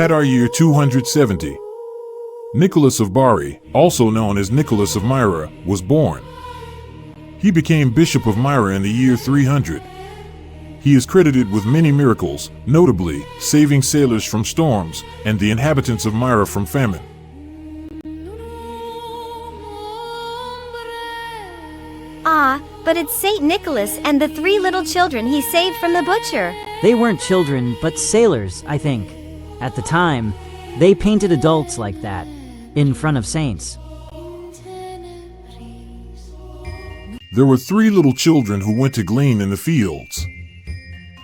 latter year 270, Nicholas of Bari, also known as Nicholas of Myra, was born. He became Bishop of Myra in the year 300. He is credited with many miracles, notably saving sailors from storms and the inhabitants of Myra from famine. Ah, but it's Saint Nicholas and the three little children he saved from the butcher. They weren't children, but sailors, I think. At the time, they painted adults like that, in front of saints. There were three little children who went to glean in the fields.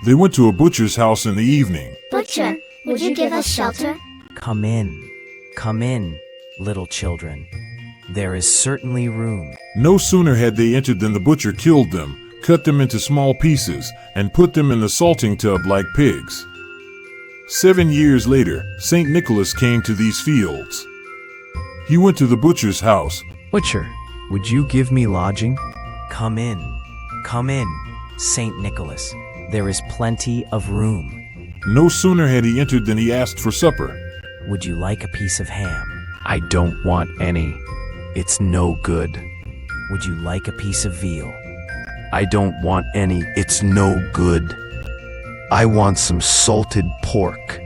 They went to a butcher's house in the evening. Butcher, would you give us shelter? Come in, little children. There is certainly room. No sooner had they entered than the butcher killed them, cut them into small pieces, and put them in the salting tub like pigs. 7 years later, St. Nicholas came to these fields. He went to the butcher's house. Butcher, would you give me lodging? Come in, Saint Nicholas. There is plenty of room. No sooner had he entered than he asked for supper. Would you like a piece of ham? I don't want any. It's no good. Would you like a piece of veal? I don't want any. It's no good. I want some salted pork.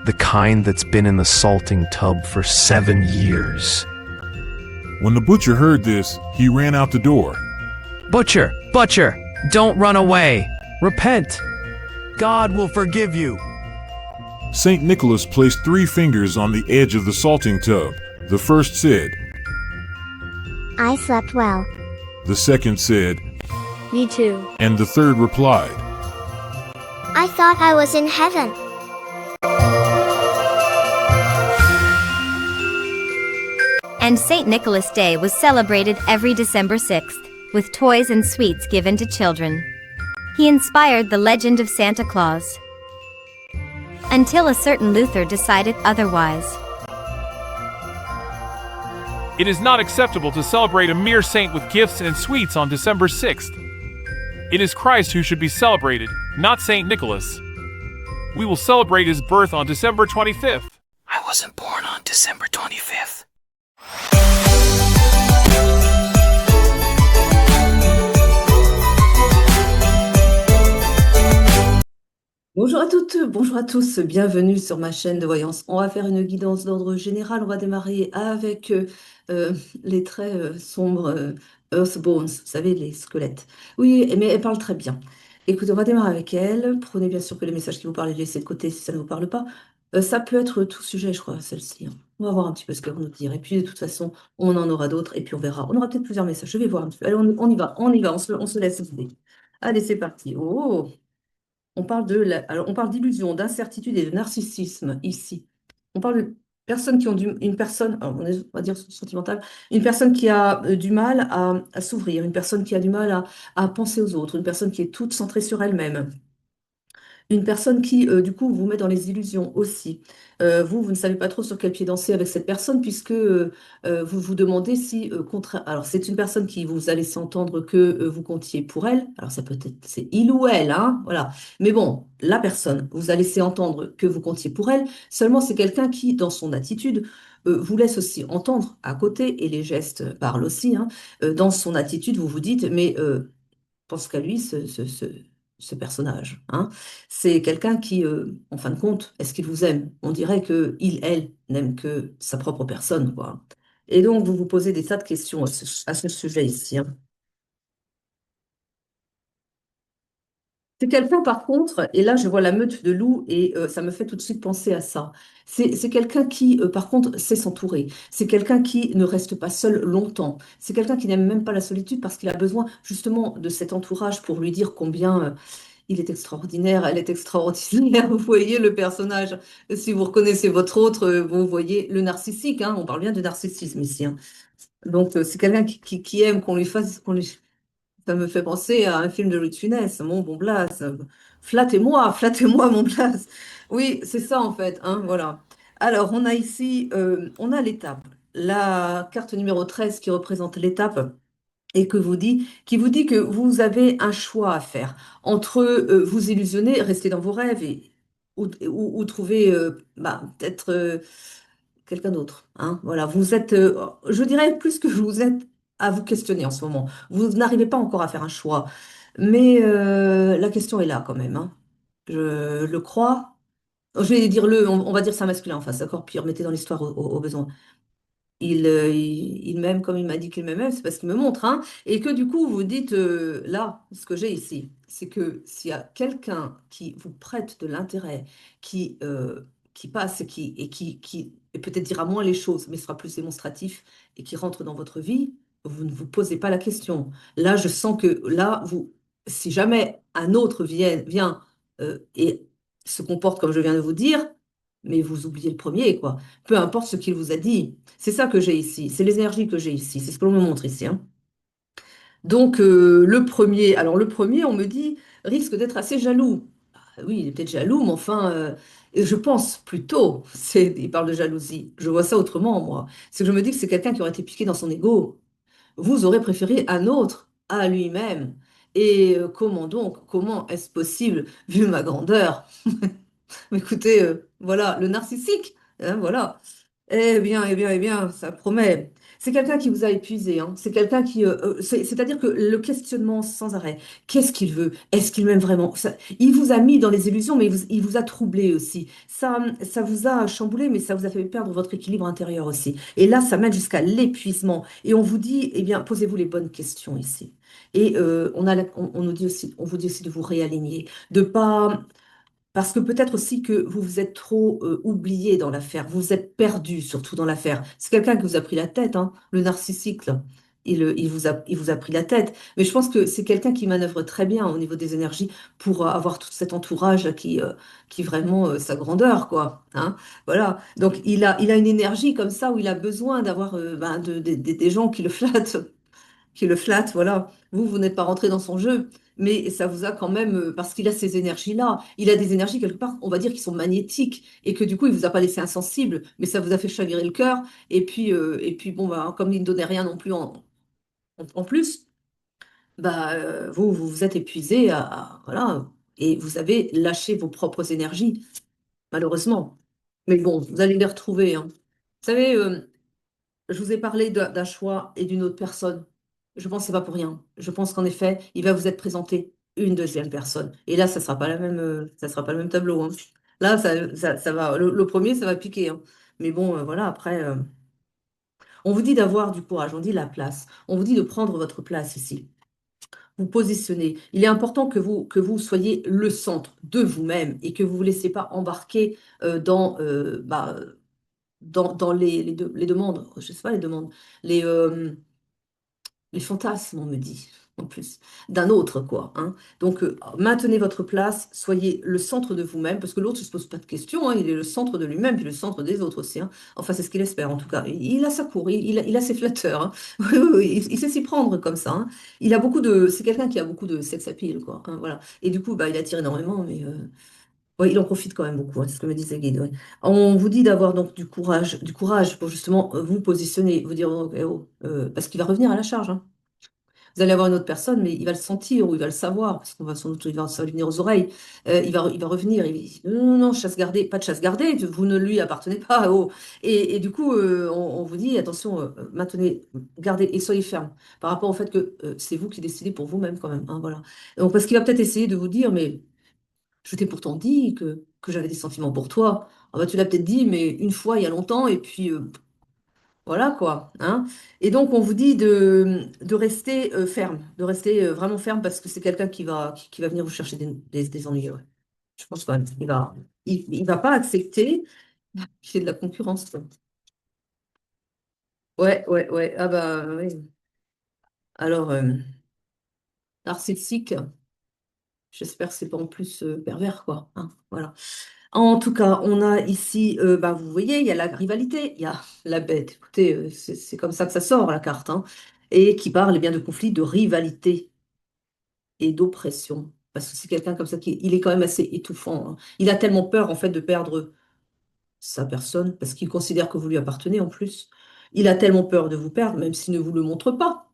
The kind that's been in the salting tub for 7 years. When the butcher heard this, he ran out the door. Butcher, don't run away. Repent. God will forgive you. St. Nicholas placed 3 fingers on the edge of the salting tub. The first said, I slept well. the second said, Me too. and the third replied. I thought I was in heaven. And St. Nicholas Day was celebrated every December 6th, with toys and sweets given to children. He inspired the legend of Santa Claus. Until a certain Luther decided otherwise. It is not acceptable to celebrate a mere saint with gifts and sweets on December 6th. It is Christ who should be celebrated, not Saint Nicholas. We will celebrate his birth on December 25th. I wasn't born on December 25th. Bonjour à toutes, bonjour à tous, bienvenue sur ma chaîne de voyance. On va faire une guidance d'ordre général. On va démarrer avec les traits sombres Earthbones, vous savez, les squelettes. Oui, mais elle parle très bien. Écoutez, on va démarrer avec elle. Prenez bien sûr que les messages qui vous parlent, les laissez de côté si ça ne vous parle pas. Ça peut être tout sujet, je crois, celle-ci, hein. On va voir un petit peu ce qu'elle va nous dire. Et puis, de toute façon, on en aura d'autres et puis on verra. On aura peut-être plusieurs messages. Je vais voir un petit peu. Allez, on y va, on se laisse guider. Allez, c'est parti. Oh! Alors, on parle d'illusion, d'incertitude et de narcissisme ici. On parle de personnes qui ont une personne, alors on va dire sentimentale, une personne qui a du mal à s'ouvrir, une personne qui a du mal à penser aux autres, une personne qui est toute centrée sur elle-même. Une personne qui, du coup, vous met dans les illusions aussi. Vous ne savez pas trop sur quel pied danser avec cette personne puisque vous vous demandez si, alors c'est une personne qui vous a laissé entendre que vous comptiez pour elle. Alors ça peut être, c'est il ou elle, hein, voilà. Mais bon, la personne vous a laissé entendre que vous comptiez pour elle. Seulement, c'est quelqu'un qui, dans son attitude, vous laisse aussi entendre à côté, et les gestes parlent aussi, hein, dans son attitude, vous vous dites, mais pense qu'à lui, ce personnage, hein. C'est quelqu'un qui, en fin de compte, est-ce qu'il vous aime? On dirait que il, elle, n'aime que sa propre personne, quoi. Et donc, vous vous posez des tas de questions à ce sujet ici, hein. C'est quelqu'un, par contre, et là, je vois la meute de loups et ça me fait tout de suite penser à ça. C'est quelqu'un qui, par contre, sait s'entourer. C'est quelqu'un qui ne reste pas seul longtemps. C'est quelqu'un qui n'aime même pas la solitude parce qu'il a besoin justement de cet entourage pour lui dire combien il est extraordinaire, elle est extraordinaire. Vous voyez le personnage. Si vous reconnaissez votre autre, vous voyez le narcissique, hein. On parle bien de narcissisme ici, hein. Donc, c'est quelqu'un qui aime qu'on lui fasse, ça me fait penser à un film de Louis de Funès, mon bon Blas. Flattez-moi, mon Blas. Oui, c'est ça en fait, hein, voilà. Alors, on a ici, on a l'étape. La carte numéro 13 qui représente l'étape et qui vous dit que vous avez un choix à faire entre vous illusionner, rester dans vos rêves et ou trouver peut-être quelqu'un d'autre. Hein. Voilà, vous êtes, je dirais plus que vous êtes à vous questionner en ce moment. Vous n'arrivez pas encore à faire un choix, mais la question est là quand même. Hein. Je le crois. Je vais dire on va dire ça masculin en face, d'accord? Puis remettez dans l'histoire au besoin. Il m'aime comme il m'a dit qu'il m'aimait, c'est parce qu'il me montre, hein. Et que du coup, vous dites, là, ce que j'ai ici, c'est que s'il y a quelqu'un qui vous prête de l'intérêt, qui, euh, qui passe et peut-être dira moins les choses, mais sera plus démonstratif et qui rentre dans votre vie, vous ne vous posez pas la question. Là, je sens que là, si jamais un autre vient et se comporte comme je viens de vous dire, mais vous oubliez le premier, quoi. Peu importe ce qu'il vous a dit. C'est ça que j'ai ici. C'est les énergies que j'ai ici. C'est ce que l'on me montre ici. Hein. Donc, le premier, on me dit, risque d'être assez jaloux. Ah oui, il est peut-être jaloux, mais enfin, je pense plutôt, il parle de jalousie. Je vois ça autrement, moi. C'est que je me dis que c'est quelqu'un qui aurait été piqué dans son ego. Vous aurez préféré un autre à lui-même. Et comment donc? Comment est-ce possible, vu ma grandeur? Écoutez, voilà, le narcissique, hein, voilà. Eh bien, ça promet. C'est quelqu'un qui vous a épuisé, hein. C'est quelqu'un qui, c'est-à-dire que le questionnement sans arrêt. Qu'est-ce qu'il veut? Est-ce qu'il m'aime vraiment? Il vous a mis dans les illusions, mais il vous a troublé aussi. Ça vous a chamboulé, mais ça vous a fait perdre votre équilibre intérieur aussi. Et là, ça mène jusqu'à l'épuisement. Et on vous dit, eh bien, posez-vous les bonnes questions ici. Et on nous dit aussi, on vous dit aussi de vous réaligner, de pas parce que peut-être aussi que vous vous êtes trop oublié dans l'affaire, vous vous êtes perdu surtout dans l'affaire. C'est quelqu'un qui vous a pris la tête, hein, le narcissique, là. Il vous a pris la tête. Mais je pense que c'est quelqu'un qui manœuvre très bien au niveau des énergies pour avoir tout cet entourage qui vraiment sa grandeur, quoi. Hein. Voilà. Donc il a une énergie comme ça où il a besoin d'avoir des gens qui le flatte, voilà. Vous n'êtes pas rentré dans son jeu, mais ça vous a quand même, parce qu'il a ces énergies-là, il a des énergies quelque part, on va dire, qui sont magnétiques, et que du coup, il vous a pas laissé insensible, mais ça vous a fait chavirer le cœur, et puis bon, bah, comme il ne donnait rien non plus en plus, vous vous êtes épuisé, voilà, et vous avez lâché vos propres énergies, malheureusement. Mais bon, vous allez les retrouver, hein. Vous savez, je vous ai parlé d'un choix et d'une autre personne. Je pense que c'est pas pour rien. Je pense qu'en effet, il va vous être présenté une deuxième personne. Et là, ça sera pas ça sera pas le même tableau. Hein. Là, ça va. Le premier, ça va piquer. Hein. Mais bon, voilà. Après, on vous dit d'avoir du courage. On dit la place. On vous dit de prendre votre place ici. Vous positionnez. Il est important que vous soyez le centre de vous-même et que vous vous laissez pas embarquer dans les demandes. Je sais pas les demandes. Les les fantasmes, on me dit, en plus, d'un autre, quoi. Hein. Donc, maintenez votre place, soyez le centre de vous-même, parce que l'autre ne se pose pas de questions, hein, il est le centre de lui-même, puis le centre des autres aussi. Hein. Enfin, c'est ce qu'il espère, en tout cas. Il a sa cour, il a ses flatteurs. Hein. Oui, oui, oui, il sait s'y prendre comme ça. Hein. C'est quelqu'un qui a beaucoup de sex appeal, quoi. Hein, voilà. Et du coup, il attire énormément, mais ouais, il en profite quand même beaucoup, hein, c'est ce que me disait Guide. Ouais. On vous dit d'avoir donc du courage pour justement vous positionner, vous dire, oh, parce qu'il va revenir à la charge. Hein. Vous allez avoir une autre personne, mais il va le sentir ou il va le savoir, parce qu'on va sans doute, ça va lui venir aux oreilles. Il va revenir, il dit non, non, non, chasse gardée, pas de chasse gardée, vous ne lui appartenez pas. Oh. Et du coup, on vous dit attention, maintenez, gardez et soyez ferme par rapport au fait que c'est vous qui décidez pour vous-même quand même. Hein, voilà. Donc, parce qu'il va peut-être essayer de vous dire, mais je t'ai pourtant dit que j'avais des sentiments pour toi. Ah bah, tu l'as peut-être dit, mais une fois il y a longtemps, et puis voilà quoi, hein. Et donc on vous dit de rester ferme, de rester vraiment ferme parce que c'est quelqu'un qui va venir vous chercher des ennuis. Ouais. Je pense quand même. Il va pas accepter qu'il y ait de la concurrence. Quoi. Ouais, ouais, ouais. Ah bah oui. Alors, narcissique, j'espère que c'est pas en plus pervers, quoi. Hein, voilà. En tout cas, on a ici, vous voyez, il y a la rivalité, il y a la bête. Écoutez, c'est comme ça que ça sort, la carte, hein, et qui parle eh bien, de conflit, de rivalité et d'oppression. Parce que c'est quelqu'un comme ça qui il est quand même assez étouffant. Hein. Il a tellement peur, en fait, de perdre sa personne, parce qu'il considère que vous lui appartenez en plus. Il a tellement peur de vous perdre, même s'il ne vous le montre pas,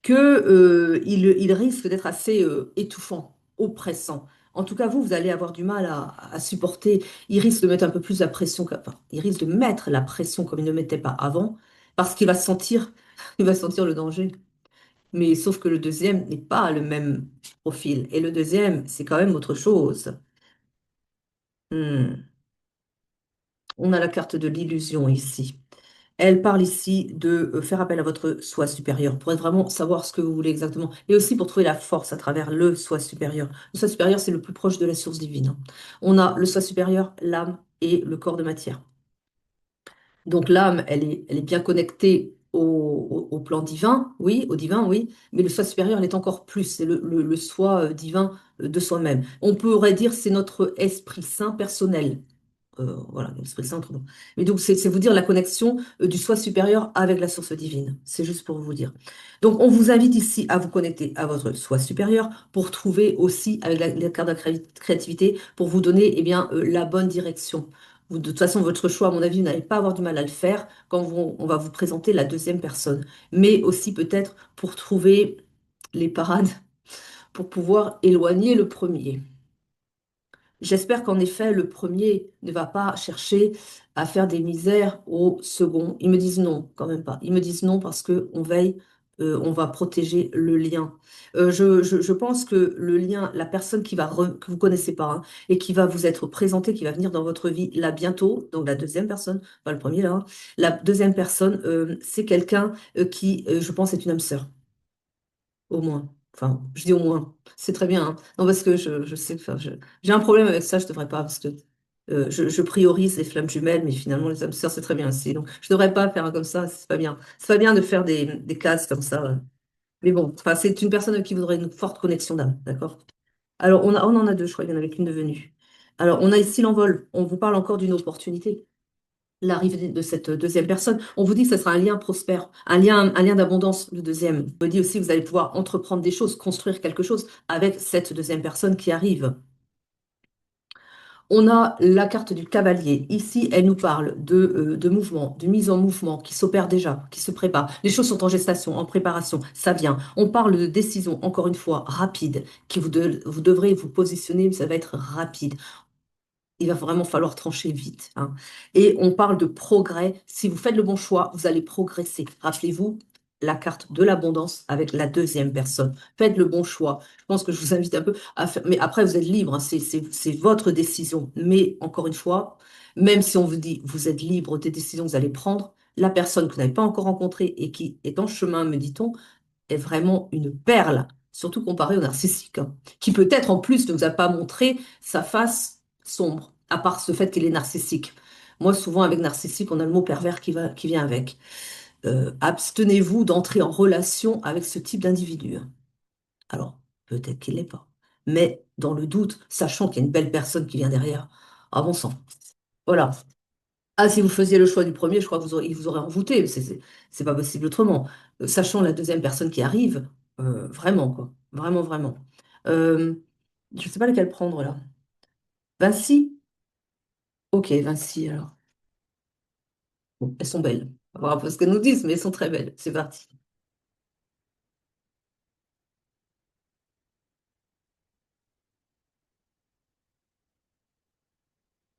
que il risque d'être assez étouffant, oppressant. En tout cas, vous allez avoir du mal à supporter. Il risque de mettre un peu plus la pression, enfin, il risque de mettre la pression comme il ne mettait pas avant, parce qu'il va sentir, il va sentir le danger. Mais sauf que le deuxième n'est pas le même profil. Et le deuxième, c'est quand même autre chose. Hmm. On a la carte de l'illusion ici. Elle parle ici de faire appel à votre soi supérieur pour vraiment savoir ce que vous voulez exactement et aussi pour trouver la force à travers le soi supérieur. Le soi supérieur, c'est le plus proche de la source divine, hein. On a le soi supérieur, l'âme et le corps de matière. Donc l'âme, elle est bien connectée au plan divin, oui, mais le soi supérieur, elle est encore plus, c'est le soi divin de soi-même. On pourrait dire c'est notre esprit saint personnel. Voilà, l'Esprit Saint. Pardon. Mais donc, c'est vous dire la connexion du soi supérieur avec la source divine. C'est juste pour vous dire. Donc, on vous invite ici à vous connecter à votre soi supérieur pour trouver aussi, avec la carte de la créativité, pour vous donner eh bien, la bonne direction. De toute façon, votre choix, à mon avis, vous n'allez pas avoir du mal à le faire quand on va vous présenter la deuxième personne. Mais aussi peut-être pour trouver les parades, pour pouvoir éloigner le premier. J'espère qu'en effet, le premier ne va pas chercher à faire des misères au second. Ils me disent non, quand même pas. Ils me disent non parce que on veille, on va protéger le lien. Je pense que le lien, la personne que vous connaissez pas, hein, et qui va vous être présentée, qui va venir dans votre vie là bientôt, donc la deuxième personne, pas le premier là, hein, la deuxième personne, c'est quelqu'un qui, je pense, est une âme sœur. Au moins. Enfin, je dis au moins. C'est très bien, hein. Non, parce que je sais, enfin, j'ai un problème avec ça, je devrais pas, parce que je priorise les flammes jumelles, mais finalement, les âmes sœurs, c'est très bien aussi. Donc, je devrais pas faire comme ça, c'est pas bien. C'est pas bien de faire des cases comme ça. Mais bon, enfin, c'est une personne qui voudrait une forte connexion d'âme, d'accord? Alors, on en a deux, je crois, il y en avait qu'une de venue. Alors, on a ici l'envol. On vous parle encore d'une opportunité, l'arrivée de cette deuxième personne. On vous dit que ce sera un lien prospère, un lien d'abondance, le deuxième. On vous dit aussi que vous allez pouvoir entreprendre des choses, construire quelque chose avec cette deuxième personne qui arrive. On a la carte du cavalier. Ici, elle nous parle de mouvement, de mise en mouvement qui s'opère déjà, qui se prépare. Les choses sont en gestation, en préparation, ça vient. On parle de décision, encore une fois, rapide, qui vous devrez vous positionner, mais ça va être rapide. Il va vraiment falloir trancher vite, hein. Et on parle de progrès. Si vous faites le bon choix, vous allez progresser. Rappelez-vous la carte de l'abondance avec la deuxième personne. Faites le bon choix. Je pense que je vous invite un peu à faire. Mais après, vous êtes libre, hein. C'est votre décision. Mais encore une fois, même si on vous dit vous êtes libre des décisions que vous allez prendre, la personne que vous n'avez pas encore rencontrée et qui est en chemin, me dit-on, est vraiment une perle, surtout comparé au narcissique, hein, qui peut-être en plus ne vous a pas montré sa face sombre, à part ce fait qu'il est narcissique. Moi, souvent avec narcissique, on a le mot pervers qui vient avec. Abstenez-vous d'entrer en relation avec ce type d'individu, hein. Alors, peut-être qu'il l'est pas. Mais dans le doute, sachant qu'il y a une belle personne qui vient derrière, à bon sang. Voilà. Ah, si vous faisiez le choix du premier, je crois que il vous aurait envoûté. C'est pas possible autrement. Sachant la deuxième personne qui arrive, vraiment, quoi. Vraiment, vraiment. Euh, je sais pas lequel prendre, là. Vinci? Ok, Vinci, alors. Bon, elles sont belles. On va voir un peu ce qu'elles nous disent, mais elles sont très belles. C'est parti.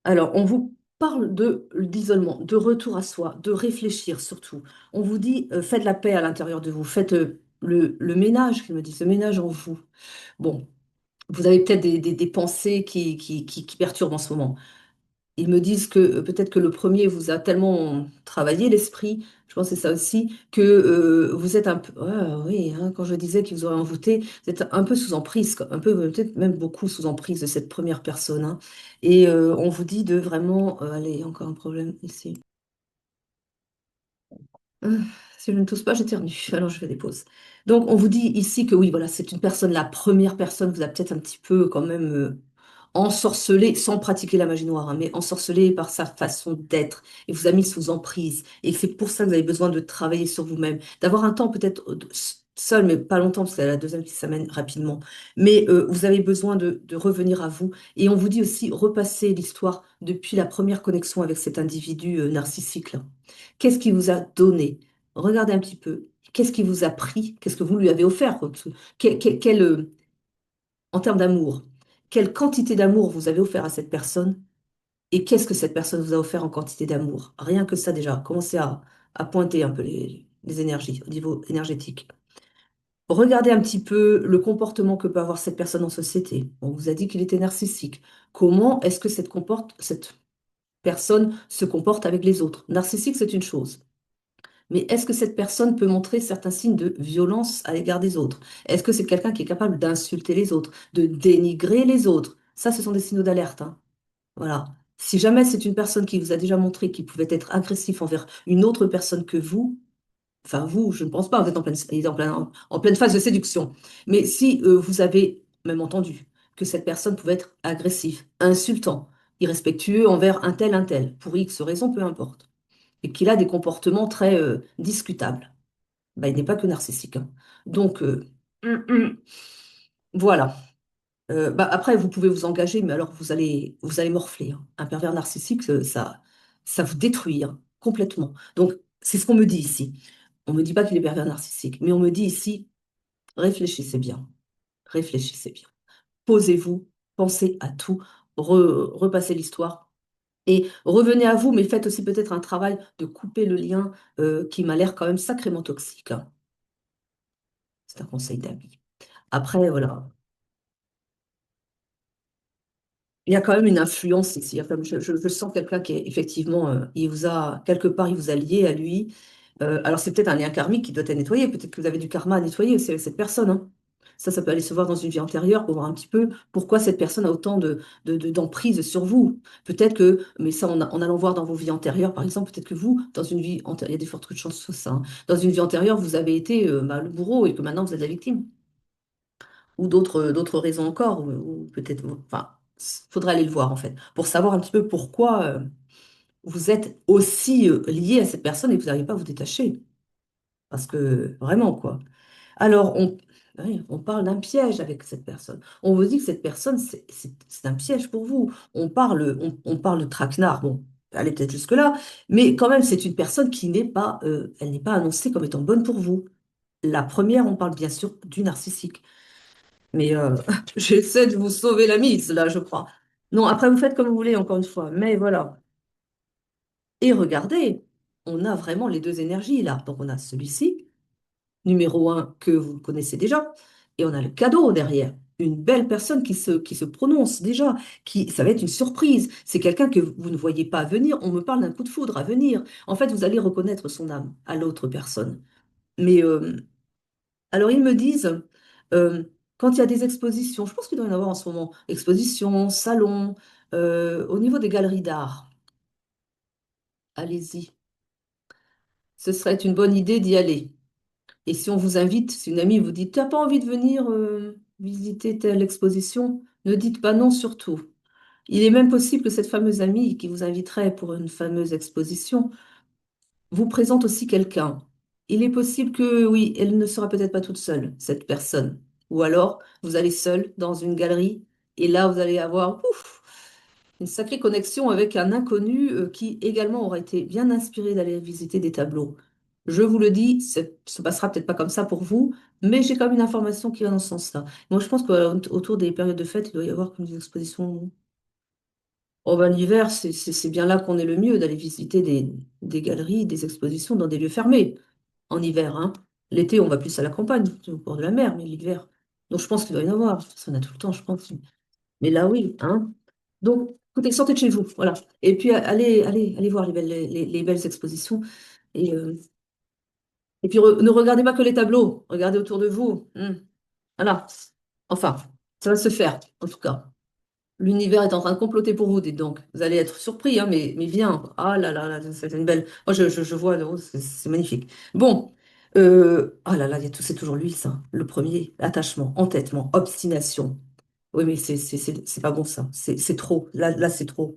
Alors, on vous parle d'isolement, de retour à soi, de réfléchir surtout. On vous dit, faites la paix à l'intérieur de vous, faites le ménage, qu'ils me disent, le ménage en vous. Bon, vous avez peut-être des pensées qui perturbent en ce moment. Ils me disent que peut-être que le premier vous a tellement travaillé l'esprit, je pense que c'est ça aussi, que vous êtes un peu, ouais, oui, hein, quand je disais qu'ils vous auraient envoûté, vous êtes un peu sous emprise, quoi, un peu, peut-être même beaucoup sous emprise de cette première personne, hein. Et on vous dit de vraiment, allez, encore un problème ici. Si je ne tousse pas, j'éternue. Alors je fais des pauses. Donc on vous dit ici que oui, voilà, c'est une personne, la première personne vous a peut-être un petit peu quand même ensorcelé, sans pratiquer la magie noire, hein, mais ensorcelé par sa façon d'être et vous a mis sous emprise. Et c'est pour ça que vous avez besoin de travailler sur vous-même, d'avoir un temps peut-être seul, mais pas longtemps, parce que c'est la deuxième qui s'amène rapidement. Mais vous avez besoin de revenir à vous. Et on vous dit aussi repasser l'histoire depuis la première connexion avec cet individu narcissique là. Qu'est-ce qu'il vous a donné? Regardez un petit peu. Qu'est-ce qu'il vous a pris? Qu'est-ce que vous lui avez offert, quoi? En termes d'amour. quelle quantité d'amour vous avez offert à cette personne et qu'est-ce que cette personne vous a offert en quantité d'amour. Rien que ça déjà, commencez à pointer un peu les énergies au niveau énergétique. Regardez un petit peu le comportement que peut avoir cette personne en société. On vous a dit qu'il était narcissique. Comment est-ce que cette personne se comporte avec les autres? Narcissique, c'est une chose. Mais est-ce que cette personne peut montrer certains signes de violence à l'égard des autres? Est-ce que c'est quelqu'un qui est capable d'insulter les autres, de dénigrer les autres? Ça, ce sont des signaux d'alerte, hein. Voilà. Si jamais c'est une personne qui vous a déjà montré qu'il pouvait être agressif envers une autre personne que vous, enfin vous, je ne pense pas, vous êtes en pleine phase de séduction. Mais si vous avez même entendu que cette personne pouvait être agressive, insultant, irrespectueux envers un tel, pour X raison, peu importe, et qu'il a des comportements très discutables, bah, il n'est pas que narcissique, hein. Donc, hum, hum, voilà. Bah, après, vous pouvez vous engager, mais alors vous allez morfler, hein. Un pervers narcissique, ça vous détruit, hein, complètement. Donc, c'est ce qu'on me dit ici. On me dit pas qu'il est pervers narcissique, mais on me dit ici, réfléchissez bien, réfléchissez bien. Posez-vous, pensez à tout, repassez l'histoire et revenez à vous, mais faites aussi peut-être un travail de couper le lien qui m'a l'air quand même sacrément toxique, hein. C'est un conseil d'amis. Après, voilà. Il y a quand même une influence ici. Il y a comme je sens quelqu'un qui est effectivement, il vous a, quelque part, il vous a lié à lui. Alors c'est peut-être un lien karmique qui doit être nettoyé. Peut-être que vous avez du karma à nettoyer aussi avec cette personne, hein. Ça peut aller se voir dans une vie antérieure pour voir un petit peu pourquoi cette personne a autant d'emprise sur vous. Peut-être que, mais ça, en allant voir dans vos vies antérieures, par exemple, peut-être que vous, dans une vie antérieure, il y a des fortes chances sur ça, hein. Dans une vie antérieure, vous avez été bah, le bourreau et que maintenant vous êtes la victime ou d'autres raisons encore, ou peut-être, enfin, faudrait aller le voir en fait, pour savoir un petit peu pourquoi vous êtes aussi lié à cette personne et que vous n'arrivez pas à vous détacher. Parce que vraiment, quoi. Alors, oui, on parle d'un piège avec cette personne. On vous dit que cette personne, c'est un piège pour vous. On parle de traquenard. Bon, allez peut-être jusque-là, mais quand même, c'est une personne qui n'est pas, elle n'est pas annoncée comme étant bonne pour vous. La première, on parle bien sûr du narcissique. Mais j'essaie de vous sauver la mise, là, je crois. Non, après, vous faites comme vous voulez, encore une fois. Mais voilà. Et regardez, on a vraiment les deux énergies, là. Donc, on a celui-ci, numéro un, que vous connaissez déjà. Et on a le cadeau derrière. Une belle personne qui se prononce déjà, ça va être une surprise. C'est quelqu'un que vous ne voyez pas venir. On me parle d'un coup de foudre à venir. En fait, vous allez reconnaître son âme à l'autre personne. Mais alors, ils me disent, euh, quand il y a des expositions, je pense qu'il doit y en avoir en ce moment, expositions, salons, au niveau des galeries d'art, allez-y. Ce serait une bonne idée d'y aller. Et si on vous invite, si une amie vous dit, t'as pas envie de venir visiter telle exposition, ne dites pas non surtout. Il est même possible que cette fameuse amie qui vous inviterait pour une fameuse exposition vous présente aussi quelqu'un. Il est possible que, oui, elle ne sera peut-être pas toute seule, cette personne. Ou alors, vous allez seul dans une galerie et là, vous allez avoir ouf, une sacrée connexion avec un inconnu qui également aura été bien inspiré d'aller visiter des tableaux. Je vous le dis, ça se passera peut-être pas comme ça pour vous, mais j'ai quand même une information qui va dans ce sens-là. Moi, je pense qu'autour des périodes de fête, il doit y avoir comme des expositions. Oh ben, l'hiver, c'est bien là qu'on est le mieux, d'aller visiter des galeries, des expositions dans des lieux fermés en hiver, hein. L'été, on va plus à la campagne, au bord de la mer, mais l'hiver. Donc je pense qu'il doit y en avoir. Ça, on a tout le temps, je pense. Mais là, oui, hein. Donc, écoutez, sortez de chez vous, voilà. Et puis allez voir les belles expositions. Et, euh, et puis ne regardez pas que les tableaux, regardez autour de vous. Voilà. Enfin, ça va se faire, en tout cas. L'univers est en train de comploter pour vous, dites donc. Vous allez être surpris, hein, mais bien. Ah là là, là, c'est une belle. Moi, je vois, oh, c'est magnifique. Bon. Ah là là, c'est toujours lui, ça. Le premier, attachement, entêtement, obstination. Oui, mais c'est pas bon, ça. C'est trop. Là, c'est trop.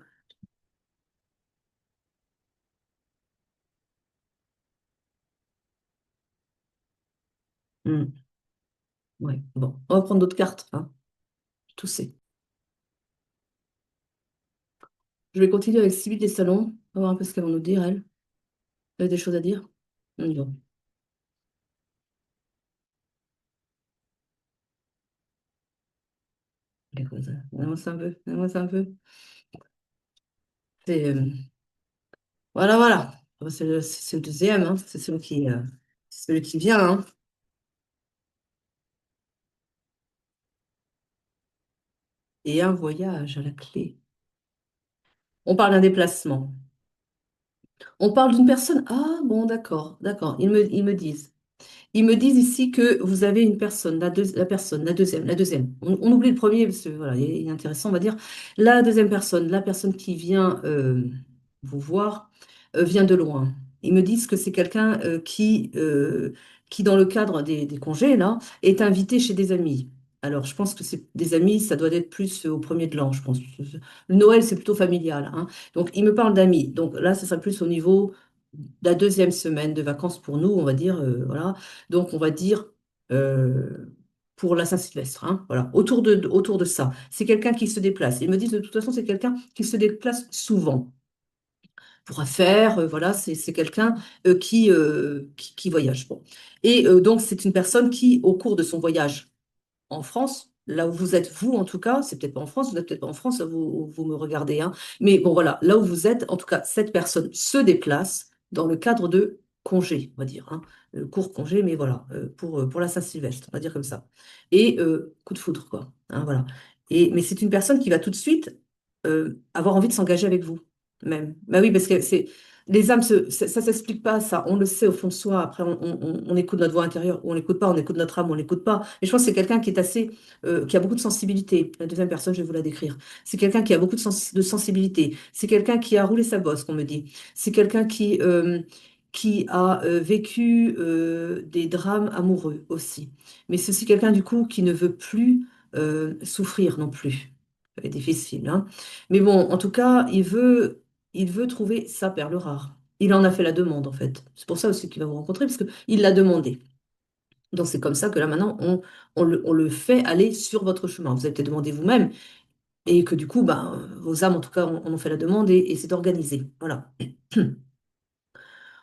Hmm. Ouais, bon. On va prendre d'autres cartes, hein. Tout c'est. Je vais continuer avec Sybille des Salons. On va voir un peu ce qu'elle va nous dire, elle. Elle a des choses à dire? Bon. Écoute, avance un peu, avance un peu. C'est, voilà, voilà. C'est le deuxième, hein. C'est celui qui vient, hein. Et un voyage à la clé. On parle d'un déplacement. On parle d'une personne. Ah, bon, d'accord, d'accord. Ils me disent. Ils me disent ici que vous avez une personne, la personne, la deuxième. On oublie le premier parce que voilà, il est intéressant, on va dire. La deuxième personne, la personne qui vient vous voir, vient de loin. Ils me disent que c'est quelqu'un qui, dans le cadre des congés, là, est invité chez des amis. Alors, je pense que c'est des amis, ça doit être plus au premier de l'an, je pense. Le Noël, c'est plutôt familial, hein. Donc, il me parle d'amis. Donc là, ça sera plus au niveau de la deuxième semaine de vacances pour nous, on va dire, voilà. Donc, on va dire euh, pour la Saint-Sylvestre, hein, voilà, autour de ça. C'est quelqu'un qui se déplace. Ils me disent de toute façon, c'est quelqu'un qui se déplace souvent pour affaires, voilà, c'est quelqu'un qui voyage. Bon. Et donc, c'est une personne qui, au cours de son voyage en France, là où vous êtes, vous en tout cas, c'est peut-être pas en France, vous n'êtes peut-être pas en France, vous me regardez, hein, mais bon voilà, là où vous êtes, en tout cas, cette personne se déplace dans le cadre de congé, on va dire, hein, court congé, mais voilà, pour la Saint-Sylvestre, on va dire comme ça. Et coup de foudre, quoi, hein, voilà. Mais c'est une personne qui va tout de suite avoir envie de s'engager avec vous, même. Bah oui, parce que c'est les âmes, ça s'explique pas, ça. On le sait au fond de soi. Après, on écoute notre voix intérieure, ou on l'écoute pas, on écoute notre âme, on l'écoute pas. Mais je pense que c'est quelqu'un qui est assez, qui a beaucoup de sensibilité. La deuxième personne, je vais vous la décrire. C'est quelqu'un qui a beaucoup de sensibilité. C'est quelqu'un qui a roulé sa bosse, qu'on me dit. C'est quelqu'un qui a vécu des drames amoureux aussi. Mais c'est aussi quelqu'un, du coup, qui ne veut plus souffrir non plus. C'est difficile, hein. Mais bon, en tout cas, il veut trouver sa perle rare. Il en a fait la demande, en fait. C'est pour ça aussi qu'il va vous rencontrer, parce qu'il l'a demandé. Donc c'est comme ça que là, maintenant, on le fait aller sur votre chemin. Vous avez peut-être demandé vous-même, et que du coup, ben, vos âmes, en tout cas, en ont fait la demande, et c'est organisé. Voilà.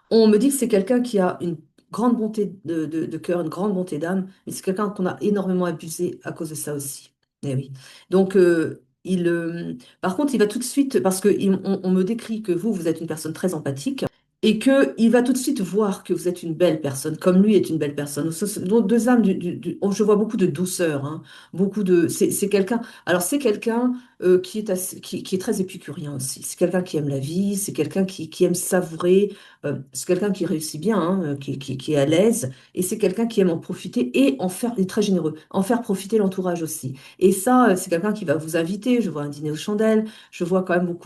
On me dit que c'est quelqu'un qui a une grande bonté de cœur, une grande bonté d'âme, mais c'est quelqu'un qu'on a énormément abusé à cause de ça aussi. Eh oui. Donc, par contre, il va tout de suite, parce qu'on me décrit que vous êtes une personne très empathique, et qu'il va tout de suite voir que vous êtes une belle personne, comme lui est une belle personne. Ce sont deux âmes, je vois beaucoup de douceur, hein, c'est quelqu'un, alors c'est quelqu'un qui est très épicurien aussi. C'est quelqu'un qui aime la vie, c'est quelqu'un qui aime savourer, c'est quelqu'un qui réussit bien, hein, qui est à l'aise, et c'est quelqu'un qui aime en profiter et il est très généreux, en faire profiter l'entourage aussi. Et ça, c'est quelqu'un qui va vous inviter. Je vois un dîner aux chandelles, je vois quand même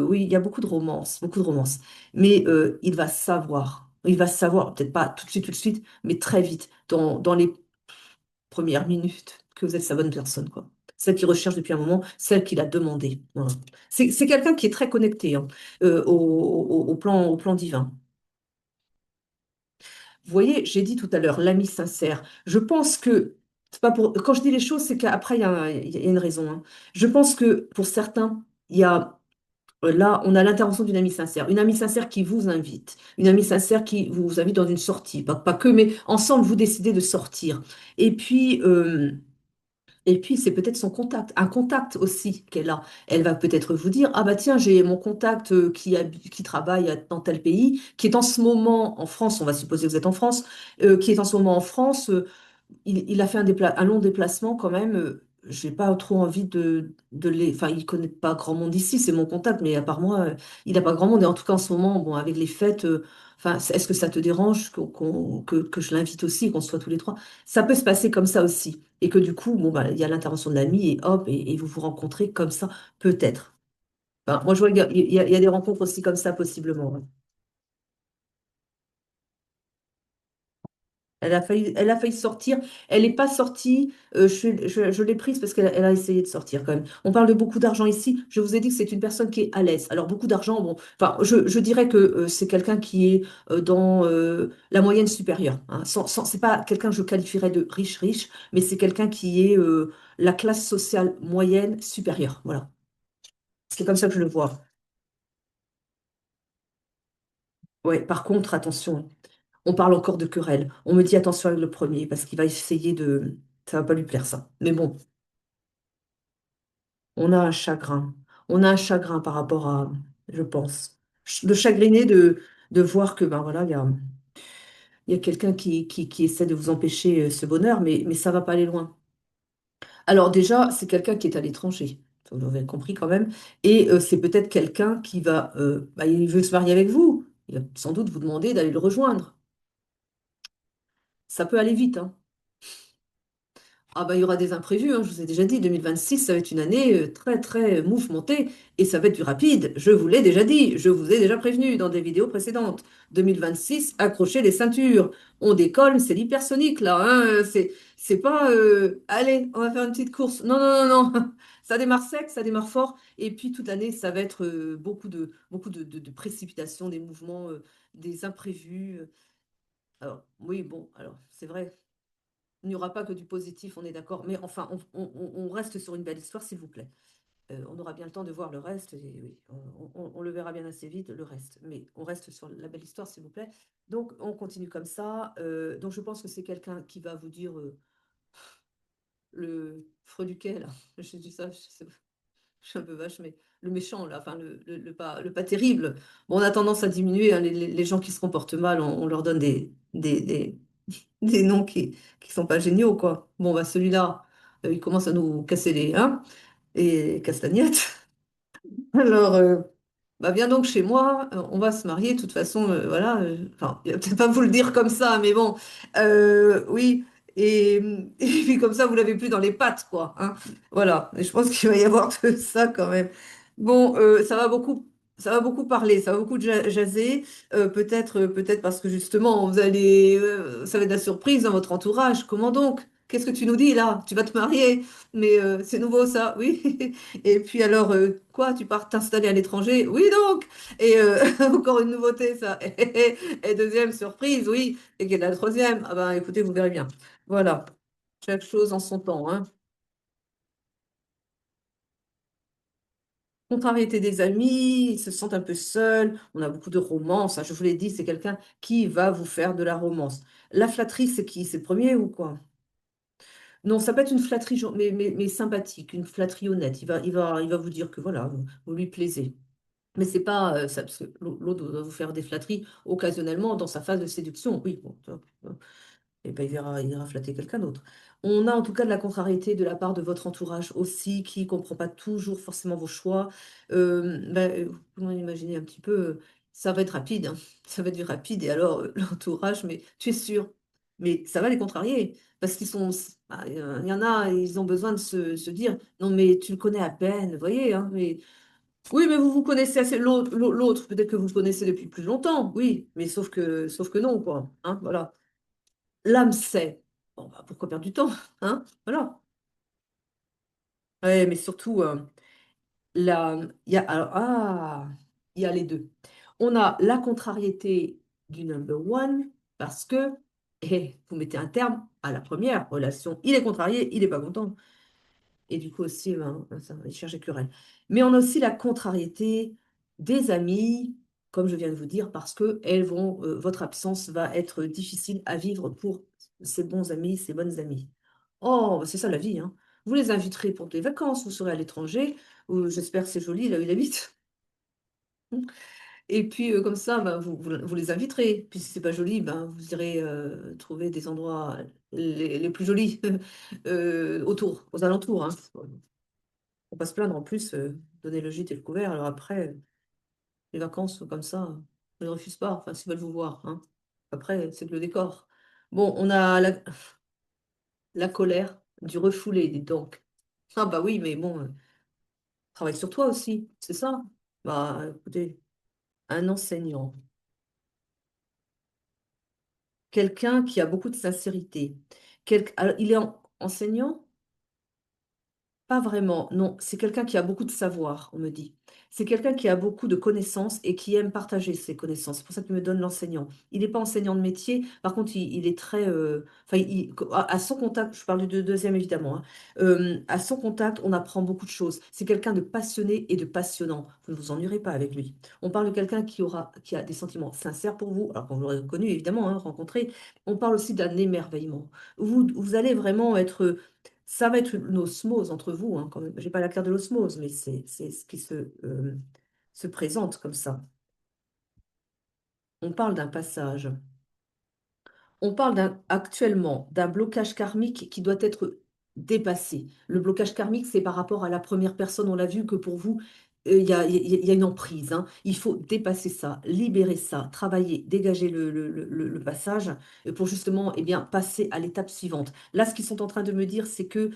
oui, il y a beaucoup de romance, beaucoup de romance. Mais il va savoir, peut-être pas tout de suite, mais très vite, dans les premières minutes, que vous êtes sa bonne personne, quoi. Celle qu'il recherche depuis un moment, celle qu'il a demandé. Voilà. C'est quelqu'un qui est très connecté, hein, au plan divin. Vous voyez, j'ai dit tout à l'heure, l'ami sincère. Je pense que, c'est pas pour, quand je dis les choses, c'est qu'après, il y a une raison, hein. Je pense que pour certains, il y a là, on a l'intervention d'une amie sincère. Une amie sincère qui vous invite. Une amie sincère qui vous invite dans une sortie. Pas que, mais ensemble, vous décidez de sortir. Et puis, c'est peut-être son contact, un contact aussi qu'elle a. Elle va peut-être vous dire, ah bah tiens, j'ai mon contact qui travaille dans tel pays, qui est en ce moment en France, on va supposer que vous êtes en France, qui est en ce moment en France. Il a fait un long déplacement quand même. J'ai pas trop envie Enfin, il connaît pas grand monde ici, c'est mon contact, mais à part moi, il n'a pas grand monde. Et en tout cas, en ce moment, bon, avec les fêtes, enfin, est-ce que ça te dérange que je l'invite aussi, qu'on soit tous les trois? Ça peut se passer comme ça aussi. Et que du coup, bon, bah, il y a l'intervention de l'ami et hop, et vous vous rencontrez comme ça, peut-être. Enfin, moi, je vois, il y a des rencontres aussi comme ça, possiblement, ouais. Elle a failli sortir. Elle n'est pas sortie. Je l'ai prise parce qu'elle a essayé de sortir quand même. On parle de beaucoup d'argent ici. Je vous ai dit que c'est une personne qui est à l'aise. Alors beaucoup d'argent, bon, enfin, je dirais que c'est quelqu'un qui est dans la moyenne supérieure, hein. C'est pas quelqu'un que je qualifierais de riche riche, mais c'est quelqu'un qui est la classe sociale moyenne supérieure. Voilà. C'est comme ça que je le vois. Ouais. Par contre, attention. On parle encore de querelle. On me dit attention avec le premier parce qu'il va essayer de. Ça va pas lui plaire ça. Mais bon, On a un chagrin. On a un chagrin par rapport à, je pense, de chagriner de voir que, ben voilà, il y a quelqu'un qui essaie de vous empêcher ce bonheur, mais ça va pas aller loin. Alors déjà, c'est quelqu'un qui est à l'étranger, vous l'avez compris quand même, et c'est peut-être quelqu'un qui va, bah, il veut se marier avec vous. Il va sans doute vous demander d'aller le rejoindre. Ça peut aller vite, hein. Ah bah, il y aura des imprévus, hein, je vous ai déjà dit, 2026, ça va être une année très très mouvementée et ça va être du rapide. Je vous l'ai déjà dit, je vous ai déjà prévenu dans des vidéos précédentes. 2026, accrochez les ceintures. On décolle, c'est l'hypersonique là, hein, c'est pas allez, on va faire une petite course. Non, non, non, non. Ça démarre sec, ça démarre fort et puis toute l'année, ça va être beaucoup de précipitations, des mouvements, des imprévus. Alors, oui, bon, alors c'est vrai. Il n'y aura pas que du positif, on est d'accord. Mais enfin, on reste sur une belle histoire, s'il vous plaît. On aura bien le temps de voir le reste. Et oui, on le verra bien assez vite, le reste. Mais on reste sur la belle histoire, s'il vous plaît. Donc, on continue comme ça. Donc, je pense que c'est quelqu'un qui va vous dire le freluquet, là. Je dis ça, je suis un peu vache, mais le méchant, là, enfin, le pas terrible. Bon, on a tendance à diminuer, hein, les gens qui se comportent mal, on leur donne des noms qui sont pas géniaux, quoi. Bon, bah celui-là, il commence à nous casser les hein, et castagnettes. Alors, bah viens donc chez moi, on va se marier, de toute façon, voilà. Enfin, il va peut-être pas vous le dire comme ça, mais bon, oui. Et, et puis comme ça, vous l'avez plus dans les pattes, quoi, hein. Voilà. Et je pense qu'il va y avoir de ça quand même. Bon, ça va beaucoup parler, ça va beaucoup jaser. Peut-être parce que justement, ça va être de la surprise dans votre entourage. Comment donc? Qu'est-ce que tu nous dis là? Tu vas te marier, mais c'est nouveau ça, oui. Et puis alors, quoi, tu pars t'installer à l'étranger? Oui donc! Et encore une nouveauté, ça. Et deuxième surprise, oui. Et quelle est la troisième? Ah ben écoutez, vous verrez bien. Voilà. Chaque chose en son temps, hein. Contrariété des amis, ils se sentent un peu seuls, on a beaucoup de romance, hein, je vous l'ai dit, c'est quelqu'un qui va vous faire de la romance. La flatterie, c'est qui? C'est le premier ou quoi? Non, ça peut être une flatterie, mais sympathique, une flatterie honnête. Il va vous dire que voilà, vous lui plaisez. Mais c'est pas ça, parce que l'autre va vous faire des flatteries occasionnellement dans sa phase de séduction. Oui, bon, et ben il ira flatter quelqu'un d'autre. On a en tout cas de la contrariété de la part de votre entourage aussi, qui ne comprend pas toujours forcément vos choix. Vous pouvez imaginer un petit peu, ça va être rapide, hein. Ça va être du rapide, et alors l'entourage, mais tu es sûr, mais ça va les contrarier, parce qu'ils sont, bah, il y en a, ils ont besoin de se dire, non mais tu le connais à peine, vous voyez, hein, mais oui, mais vous vous connaissez assez l'autre, peut-être que vous le connaissez depuis plus longtemps, oui, mais sauf que non, quoi, hein, voilà. L'âme sait. Bon, bah, pourquoi perdre du temps, hein? Voilà. Ouais, mais surtout, il y a, alors, il y a les deux. On a la contrariété du number one, parce que vous mettez un terme à la première relation. Il est contrarié, il n'est pas content. Et du coup aussi, ben, ça, il cherche des querelles. Mais on a aussi la contrariété des amis, comme je viens de vous dire, parce que votre absence va être difficile à vivre pour ces bons amis, ces bonnes amies. Oh, bah, c'est ça la vie, hein. Vous les inviterez pour des vacances, vous serez à l'étranger, j'espère que c'est joli là où il habite. Et puis comme ça, ben, vous les inviterez. Puis si c'est pas joli, ben, vous irez trouver des endroits les plus jolis autour, aux alentours, hein. Faut pas se plaindre en plus, donner le gîte et le couvert. Alors après, les vacances comme ça, je ne refuse pas, enfin, s'ils veulent vous voir, hein. Après, c'est que le décor. Bon, on a la colère du refoulé, dis donc. Ah bah oui, mais bon, travaille sur toi aussi, c'est ça. Bah écoutez, un enseignant, quelqu'un qui a beaucoup de sincérité. Alors, il est enseignant? Pas vraiment, non. C'est quelqu'un qui a beaucoup de savoir, on me dit. C'est quelqu'un qui a beaucoup de connaissances et qui aime partager ses connaissances. C'est pour ça qu'il me donne l'enseignant. Il n'est pas enseignant de métier, par contre, il est très... enfin, à son contact, je parle du deuxième évidemment, hein. À son contact, on apprend beaucoup de choses. C'est quelqu'un de passionné et de passionnant. Vous ne vous ennuierez pas avec lui. On parle de quelqu'un qui a des sentiments sincères pour vous, alors qu'on l'aurait connu évidemment, hein, rencontré. On parle aussi d'un émerveillement. Vous allez vraiment être Ça va être une osmose entre vous, hein, quand même. J'ai pas la carte de l'osmose, mais c'est ce qui se présente comme ça. On parle d'un passage. On parle actuellement d'un blocage karmique qui doit être dépassé. Le blocage karmique, c'est par rapport à la première personne. On l'a vu que pour vous, il y a une emprise, hein. Il faut dépasser ça, libérer ça, travailler, dégager le passage pour justement passer à l'étape suivante. Là, ce qu'ils sont en train de me dire, c'est que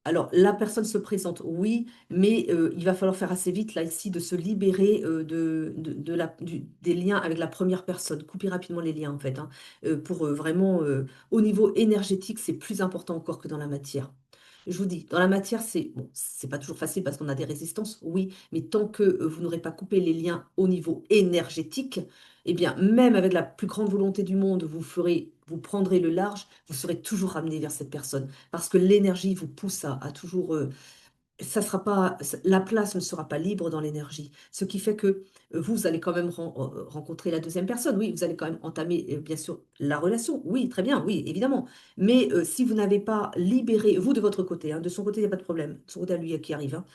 alors, la personne se présente, oui, mais il va falloir faire assez vite, là, ici, de se libérer des liens avec la première personne. Couper rapidement les liens, en fait, hein, pour vraiment, au niveau énergétique, c'est plus important encore que dans la matière. Je vous dis, dans la matière, c'est bon, c'est pas toujours facile parce qu'on a des résistances, oui, mais tant que vous n'aurez pas coupé les liens au niveau énergétique, eh bien, même avec la plus grande volonté du monde, vous prendrez le large, vous serez toujours ramené vers cette personne parce que l'énergie vous pousse à toujours. Ça sera pas, la place ne sera pas libre dans l'énergie. Ce qui fait que vous allez quand même rencontrer la deuxième personne. Oui, vous allez quand même entamer, bien sûr, la relation. Oui, très bien, oui, évidemment. Mais si vous n'avez pas libéré, vous de votre côté, hein, de son côté, il n'y a pas de problème. De son côté à lui qui arrive, hein.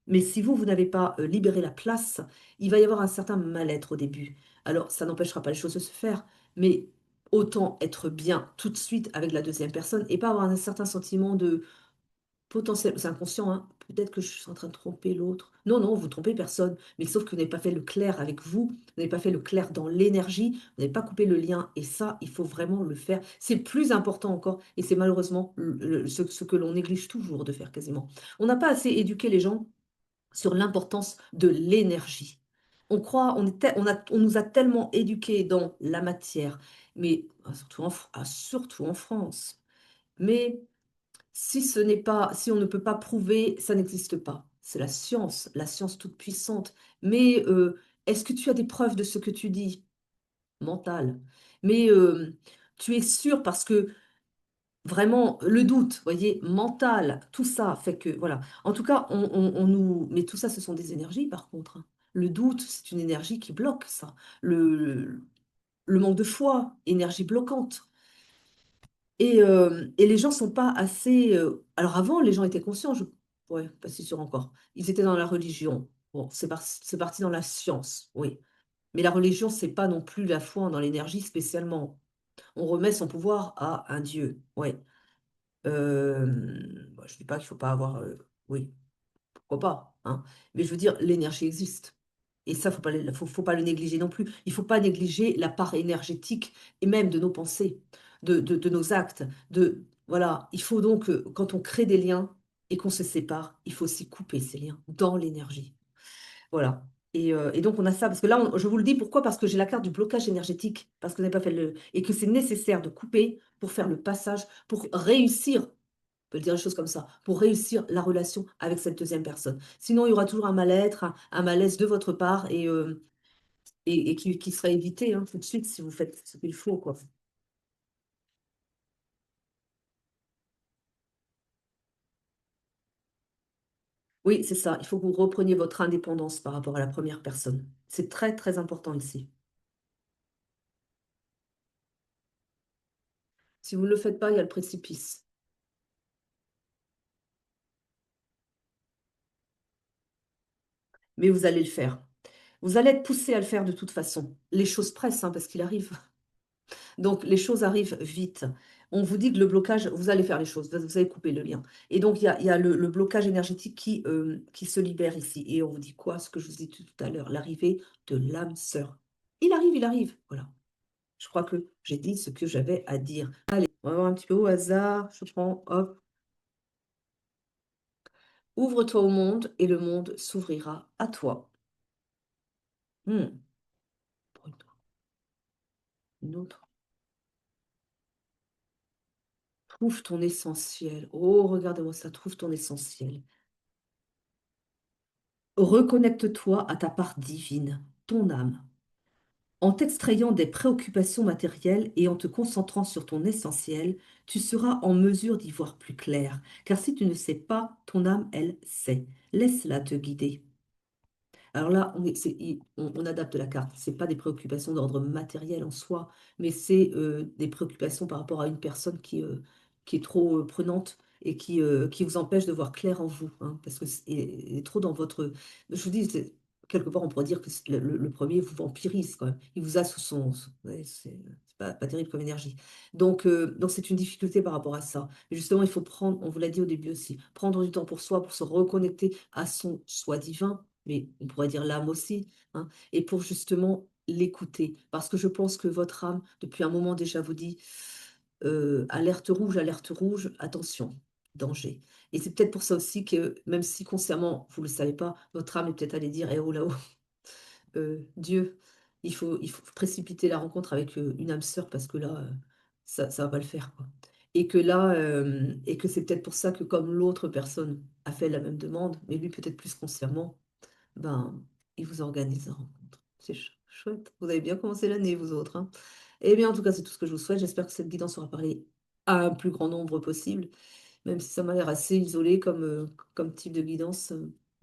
Mais si vous n'avez pas libéré la place, il va y avoir un certain mal-être au début. Alors, ça n'empêchera pas les choses de se faire, mais autant être bien tout de suite avec la deuxième personne et pas avoir un certain sentiment de potentiel. C'est inconscient, hein. Peut-être que je suis en train de tromper l'autre. Non, non, vous trompez personne. Mais sauf que vous n'avez pas fait le clair avec vous, vous n'avez pas fait le clair dans l'énergie, vous n'avez pas coupé le lien. Et ça, il faut vraiment le faire. C'est le plus important encore. Et c'est malheureusement ce que l'on néglige toujours de faire quasiment. On n'a pas assez éduqué les gens sur l'importance de l'énergie. On croit, on nous a tellement éduqués dans la matière, mais surtout en France. Mais si ce n'est pas, si on ne peut pas prouver, ça n'existe pas. C'est la science toute puissante. Mais est-ce que tu as des preuves de ce que tu dis? Mental. Mais tu es sûr parce que vraiment, le doute, voyez, mental, tout ça fait que, voilà. En tout cas, on nous... Mais tout ça, ce sont des énergies, par contre, hein. Le doute, c'est une énergie qui bloque ça. Le manque de foi, énergie bloquante. Et les gens sont pas assez... Alors avant, les gens étaient conscients, ouais, pas si sûr encore. Ils étaient dans la religion. Bon, c'est parti dans la science, oui. Mais la religion, c'est pas non plus la foi dans l'énergie spécialement. On remet son pouvoir à un Dieu, ouais. Bon, je dis pas qu'il faut pas avoir... oui, pourquoi pas, hein. Mais je veux dire, l'énergie existe. Et ça, faut pas le négliger non plus. Il faut pas négliger la part énergétique et même de nos pensées, de nos actes. Voilà, il faut donc, quand on crée des liens et qu'on se sépare, il faut aussi couper ces liens dans l'énergie. Voilà. Et donc, on a ça, parce que là, je vous le dis, pourquoi? Parce que j'ai la carte du blocage énergétique, parce que vous n'avez pas fait et que c'est nécessaire de couper pour faire le passage, pour réussir, on peut dire les choses comme ça, pour réussir la relation avec cette deuxième personne. Sinon, il y aura toujours un mal-être, un malaise de votre part et qui sera évité, hein, tout de suite si vous faites ce qu'il faut, quoi. Oui, c'est ça. Il faut que vous repreniez votre indépendance par rapport à la première personne. C'est très, très important ici. Si vous ne le faites pas, il y a le précipice. Mais vous allez le faire. Vous allez être poussé à le faire de toute façon. Les choses pressent, hein, parce qu'il arrive. Donc, les choses arrivent vite. On vous dit que le blocage, vous allez faire les choses, vous allez couper le lien. Et donc, il y a le blocage énergétique qui se libère ici. Et on vous dit quoi? Ce que je vous ai dit tout à l'heure, l'arrivée de l'âme sœur. Il arrive, il arrive. Voilà. Je crois que j'ai dit ce que j'avais à dire. Allez, on va voir un petit peu au hasard. Je prends, hop. Ouvre-toi au monde et le monde s'ouvrira à toi. Hmm. Une autre. Trouve ton essentiel. Oh, regardez-moi ça, trouve ton essentiel. Reconnecte-toi à ta part divine, ton âme. En t'extrayant des préoccupations matérielles et en te concentrant sur ton essentiel, tu seras en mesure d'y voir plus clair. Car si tu ne sais pas, ton âme, elle, sait. Laisse-la te guider. Alors là, on adapte la carte. Ce n'est pas des préoccupations d'ordre matériel en soi, mais c'est des préoccupations par rapport à une personne qui est trop prenante qui vous empêche de voir clair en vous, hein, parce que est trop dans votre... Je vous dis, quelque part, on pourrait dire que le premier vous vampirise quand même. Il vous a ouais, c'est pas terrible comme énergie. Donc c'est une difficulté par rapport à ça. Mais justement, il faut prendre, on vous l'a dit au début aussi, prendre du temps pour soi, pour se reconnecter à son soi divin, mais on pourrait dire l'âme aussi, hein, et pour justement l'écouter. Parce que je pense que votre âme, depuis un moment déjà, vous dit alerte rouge, attention, danger. Et c'est peut-être pour ça aussi que, même si consciemment, vous ne le savez pas, votre âme est peut-être allée dire, eh oh là-haut, Dieu, il faut précipiter la rencontre avec une âme sœur parce que là, ça va pas le faire, quoi. Et que là, et que c'est peut-être pour ça que comme l'autre personne a fait la même demande, mais lui peut-être plus consciemment, ben, il vous organise la rencontre. C'est chouette. Vous avez bien commencé l'année, vous autres, hein. Eh bien, en tout cas, c'est tout ce que je vous souhaite. J'espère que cette guidance aura parlé à un plus grand nombre possible, même si ça m'a l'air assez isolé comme type de guidance.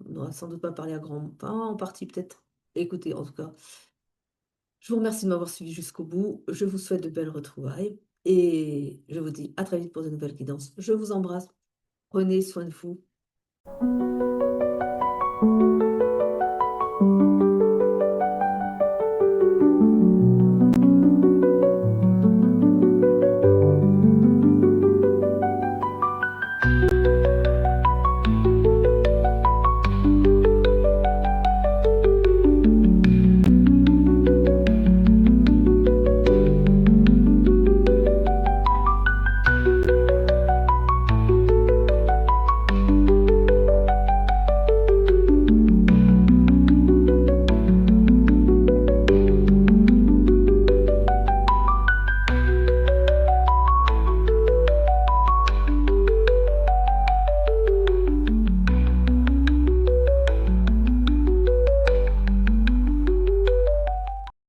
On n'aura sans doute pas parlé à grand... Enfin, en partie peut-être. Écoutez, en tout cas, je vous remercie de m'avoir suivi jusqu'au bout. Je vous souhaite de belles retrouvailles et je vous dis à très vite pour de nouvelles guidances. Je vous embrasse. Prenez soin de vous.